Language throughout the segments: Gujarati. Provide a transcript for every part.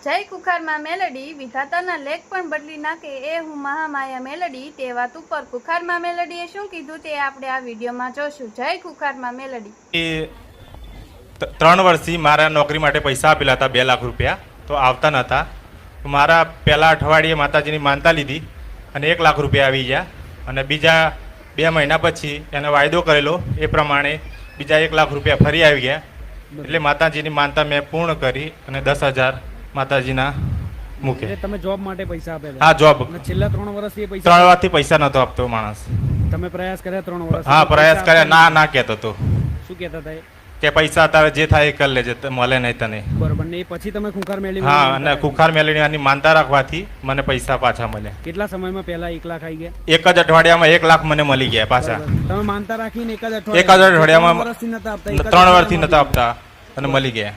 જય કુખારમાં મેલડી વિધાતાના લેખ પણ બદલી નાખે એ હું મહામાયા મેલડી તે વાત ઉપર કુખારમાં મેલડીએ શું કીધું તે આપણે આ વિડીયોમાં જોશું. જય કુખારમાં મેલડી. 3 વર્ષથી મારા નોકરી માટે પૈસા આપેલા હતા 2 લાખ રૂપિયા, તો આવતા નહોતા. મારા પહેલા અઠવાડિયે માતાજીની માનતા લીધી અને 1 લાખ રૂપિયા આવી ગયા, અને બીજા 2 મહિના પછી એને વાયદો કરેલો એ પ્રમાણે બીજા 1 લાખ રૂપિયા ફરી આવી ગયા. એટલે માતાજીની માનતા મેં પૂર્ણ કરી અને 10,000 માતાજીના મૂકે. તમે જોબ માટે પૈસા આપેલા? હા, જોબ. છેલ્લા 3 વર્ષથી 3 વર્ષથી પૈસા નતો આપતો માણસ. તમે પ્રયાસ કર્યા 3 વર્ષ? હા, પ્રયાસ કર્યા. ના કહેતો તો. શું કહેતા હતા? કે પૈસા તારે જે થાય એ કરી લેજે, મળે નહીં તને. બરોબર. ને એ પછી તમે ખુખાર મેળવી? હા, અને ખુખાર મેળવીની માનતા રાખવાથી મને પૈસા પાછા મળ્યા. કેટલા સમયમાં પહેલા 1 લાખ આવી ગયા? એક જ અઠવાડિયામાં 1 લાખ મને મળી ગયા પાછા. તમે માનતા રાખીને એક જ અઠવાડિયામાં 3 વર્ષથી નતા આપતા અને મળી ગયા.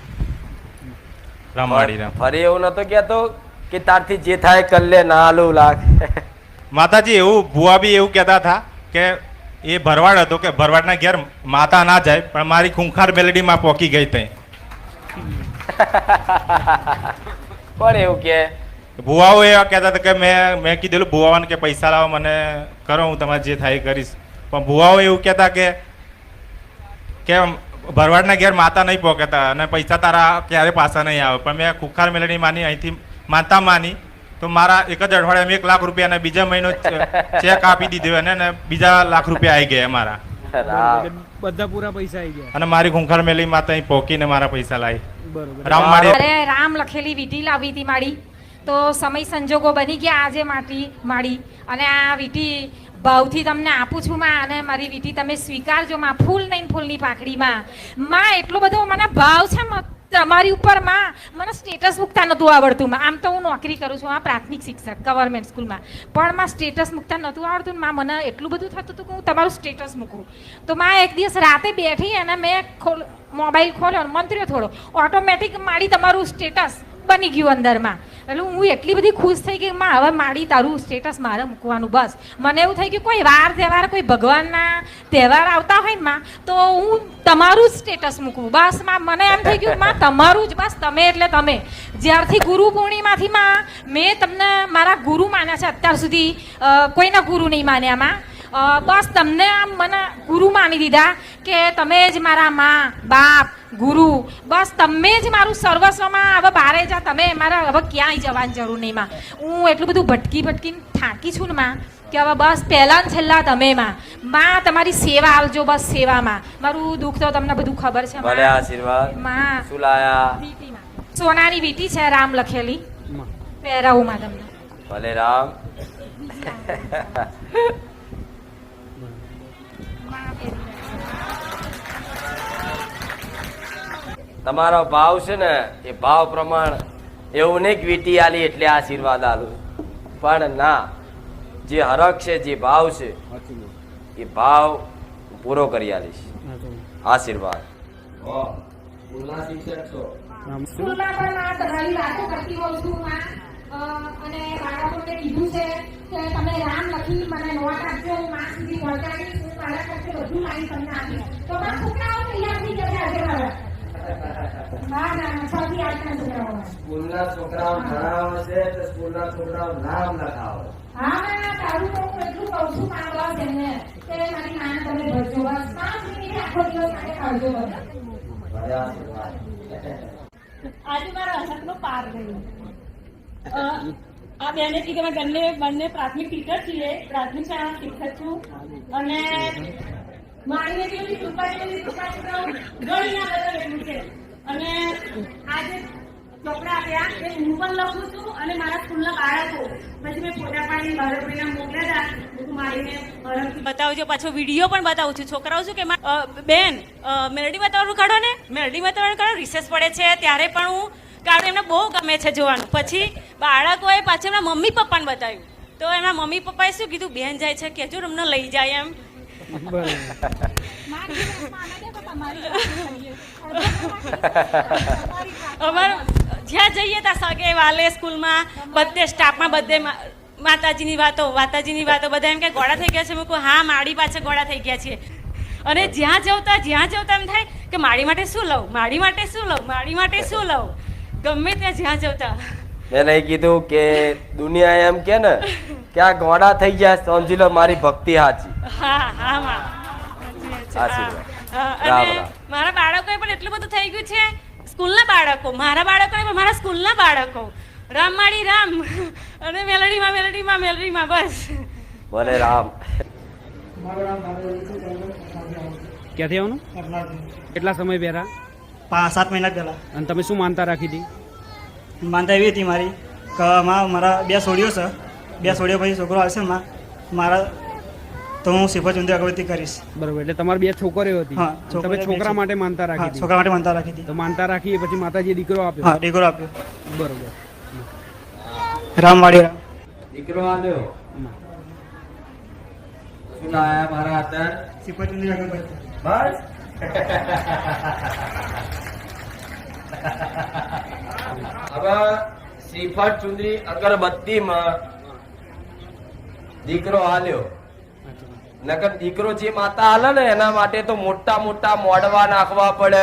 રામવાડી રામ. ફરી એવું નતો કહેતો કે તારથી જે થાય કર લે, ના આલું લાખ. માતાજી એવું, ભુવા બી એવું કહેતા હતા કે એ ભરવાડ હતો, કે ભરવાડના ઘેર માતા ના જાય, પણ મારી ખુંખાર મેલડીમાં પોકી ગઈ તઈ. પણ એવું કે ભુવાઓ એવા કહેતા હતા કે મેં કીધેલું ભુવાઓને કે પૈસા લાવો, મને કરો, હું તમારે જે થાય એ કરીશ. પણ ભુવાઓ એવું કહેતા કે ભરવાડના ઘેર માતા નહીં પોકેતા અને પૈસા તારા ક્યારે પાછા નહીં આવે. પણ મેં ખુખાર મેલડી માની, અહીંથી માનતા માની, તો મારા એક જ અઠવાડિયામાં 1 લાખ રૂપિયા અને બીજા મહિનો ચેક આપી દીધો અને બીજા લાખ રૂપિયા આવી ગયા મારા. બધા પૂરા પૈસા આવી ગયા અને મારી ખુંખાર મેલી માતા અહીં પોકીને મારા પૈસા લાવી. બરોબર. રામ લખેલી વીંટી લાવી હતી માડી, તો સમય સંજોગો બની ગયા આજે માડી, અને આ વીંટી ભાવથી તમને આપું છું માં, અને મારી વીંટી તમે સ્વીકારજો માં. ફૂલ નહીં ફૂલની પાકડીમાં માં એટલો બધો મને ભાવ છે તમારી ઉપર માં. મને સ્ટેટસ મૂકતા નહોતું આવડતું માં. આમ તો હું નોકરી કરું છું, પ્રાથમિક શિક્ષક ગવર્મેન્ટ સ્કૂલમાં, પણ માં સ્ટેટસ મૂકતા નહોતું આવડતું માં. મને એટલું બધું થતું હતું કે હું તમારું સ્ટેટસ મૂકું. તો માં એક દિવસ રાતે બેઠી અને મેં મોબાઈલ ખોલ્યો, મંત્ર્યો થોડો, ઓટોમેટિક માડી તમારું સ્ટેટસ બની ગયું અંદરમાં. એટલે હું એટલી બધી ખુશ થઈ ગઈ માં, હવે માડી તારું સ્ટેટસ મારે મૂકવાનું બસ. મને એવું થઈ ગયું કોઈ વાર તહેવાર, કોઈ ભગવાનના તહેવાર આવતા હોય ને માં, તો હું તમારું જ સ્ટેટસ મૂકવું બસ માં. મને એમ થઈ ગયું માં તમારું જ બસ, તમે એટલે તમે. જ્યારથી ગુરુ પૂર્ણિમાથી માં મેં તમને મારા ગુરુ માન્યા છે, અત્યાર સુધી કોઈના ગુરુ નહીં માન્યા માં. બસ તમને આમ મને ગુરુ માની દીધા કે તમે જ મારા માં, બાપ, ગુરુ, બસ તમે જ મારું સર્વસ્વમાં. હવે બારે જા તમે, મારે હવે ક્યાંય જવાની જરૂર નહીં માં. હું એટલું બધું ભટકીને થાકી છું ને માં, કે હવે બસ પહેલા ને છેલ્લા તમે માં. તમારી સેવા આવજો બસ, સેવામાં. મારું દુઃખ તો તમને બધું ખબર છે ભલે. આશીર્વાદ માં. શું લાયા? વીંટીમાં સોનાની વીંટી છે, રામ લખેલી, પહેરાવું માં તમને. ભલે રામ. તમારો ભાવ છે ને, એ ભાવ પ્રમાણ એવું નહીં કે વીંટી આલી એટલે આશીર્વાદ આલું, પણ ના, જે હરખ છે, જે ભાવ છે, એ ભાવ પૂરો કરી આલીશ. આશીર્વાદ. સ્કૂલમાં પણ આ તમારી વાતો કરતી હોઉં છું માં, અને બાળકોને કીધું છે કે તમે રામ લખી મને નોટ આપજો, હું માં સુધી પહોંચાડીશ, હું મારા ખર્ચે બધું લાવી તમને આપીશ. તો મારા છોકરાઓ તૈયાર થઈ જશે આજે મારા. સ્કૂલના છોકરાઓ ભણાવે છે તો સ્કૂલના છોકરાઓ નામ લખાવે. હા, તારું તો હું એટલું કહું છું માં, બસ એમને કે મારી નામ તમે ભરજો બસ. 5 મિનિટ આખો દિવસ માટે કાઢજો બસ. આજે મારા હસકનો પાર ગયો. આ બેને કીધું અમે બંને પ્રાથમિક ટીચર છીએ, પ્રાથમિક શાળા શિક્ષક છું, અને મારીને કેવી કૃપા ઘણી ના એટલું છે. અને આજે ચોપડા આપ્યા એ હું પણ લખું છું, અને મારા સ્કૂલના બાળકો પછી મેં ફોટા પાડીને બાળકોને મોકલ્યા હતા. મારીને બતાવજો, પાછો વિડીયો પણ બતાવું છું. છોકરાઓ શું કે બેન મેલડી વાતાવરણ કાઢો ને, મેલડી વાતાવરણ કાઢો, રિસેસ પડે છે ત્યારે પણ હું કાઢું. એમને બહુ ગમે છે જોવાનું. પછી બાળકોએ પાછું એમના મમ્મી પપ્પાને બતાવ્યું, તો એમના મમ્મી પપ્પાએ શું કીધું, બેન જાય છે કહેજો અમને લઈ જાય એમ. અમારે જ્યાં જઈએ ત્યાં સગે વાલે સ્કૂલમાં બધે સ્ટાફમાં બધે માતાજીની વાતો બધા એમ કે ગોળા થઈ ગયા છે. મેં કહું હા, માડી પાછળ ગોળા થઈ ગયા છે. અને જ્યાં જવતા એમ થાય કે માડી માટે શું લઉં, માડી માટે શું લઉં, માડી માટે શું લઉં. ગમે ત્યાં જ્યાં જતા મેં નહીં કીધું કે દુનિયા એમ કે ને કે આ ગોડા થઈ ગયા સમજી લો મારી ભક્તિ સાચી. હા હા માં આશીર્વાદ. રામ અને રામ. મારા બાળકોએ પણ એટલું બધું થઈ ગયું છે. સ્કૂલના બાળકો, મારા બાળકો નહીં પણ મારા સ્કૂલના બાળકો, રામ માળી રામ અને મેલડીમાં મેલડીમાં મેલડીમાં બસ. ભલે રામ. ક્યાંથી આવવાનું? કેટલા સમય પહેલા? 7 મહિના પહેલા. અને તમે શું માનતા રાખી હતી? માનતા એવી હતી મારી કે મારા 2 સોડીઓ છે, 2 સોડીઓ પછી છોકરો આવશે મારા તો હું શ્રીફળ ચુંદડી અગરબત્તી કરીશ. બરોબર, એટલે તમારી 2 છોકરીઓ હતી. હા, તમે છોકરા માટે માનતા રાખી હા, હતી. છોકરા માટે માનતા રાખી હતી. તો માનતા રાખી એ પછી માતાજીએ દીકરો આપ્યો. હા, દીકરો આપ્યો. બરોબર. રામ વાળી રામ. દીકરો આલ્યો. શું લાયા મારા હાથે? શ્રીફળ ચુંદડી અગરબત્તી. બસ. હવે શ્રીફળ ચુંદડી અગરબત્તીમાં દીકરો આલ્યો. નકર દીકરો જે માતા હાલે ને એના માટે તો મોટા મોટા મોડવા નાખવા પડે,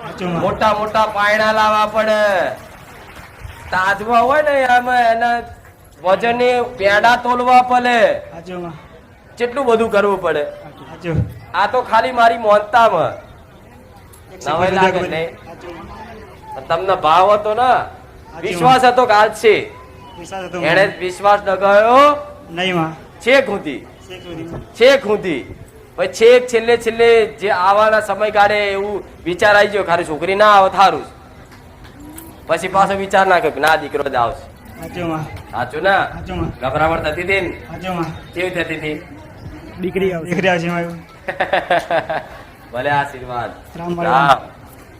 સાચું માં. મોટા મોટા પાયણા લાવવા પડે. તાજવા હોય ને એમાં એના વજને પેડા તોલવા પડે, સાચું માં. કેટલું બધું કરવું પડે. સાચું. આ તો ખાલી મારી મોનતામાં નવાઈ લાગે નહીં. સાચું માં. તમને ભાવ હતો ને, વિશ્વાસ હતો કે આજ છે, વિશ્વાસ હતો એને માં. વિશ્વાસ લગાવ્યો નહીં માં. છેક સુધી, શેખ સુધી માં. છેક સુધી. પછી છેક છેલ્લે છેલ્લે જે આવવાના સમયગાળે એવું વિચાર આવી ગયો ખાલી છોકરી ના આવે થારું જ. પછી પાછો વિચાર ના કર્યો કે ના દીકરો જ આવશે. સાચું માં. સાચું ના? સાચું માં. ગભરામણ થતી હતી ને? સાચું માં. કેવી થતી હતી? દીકરી આવશે. દીકરી આવશે માં. ભલે આશીર્વાદ. રામ વાળી રામ. રામ.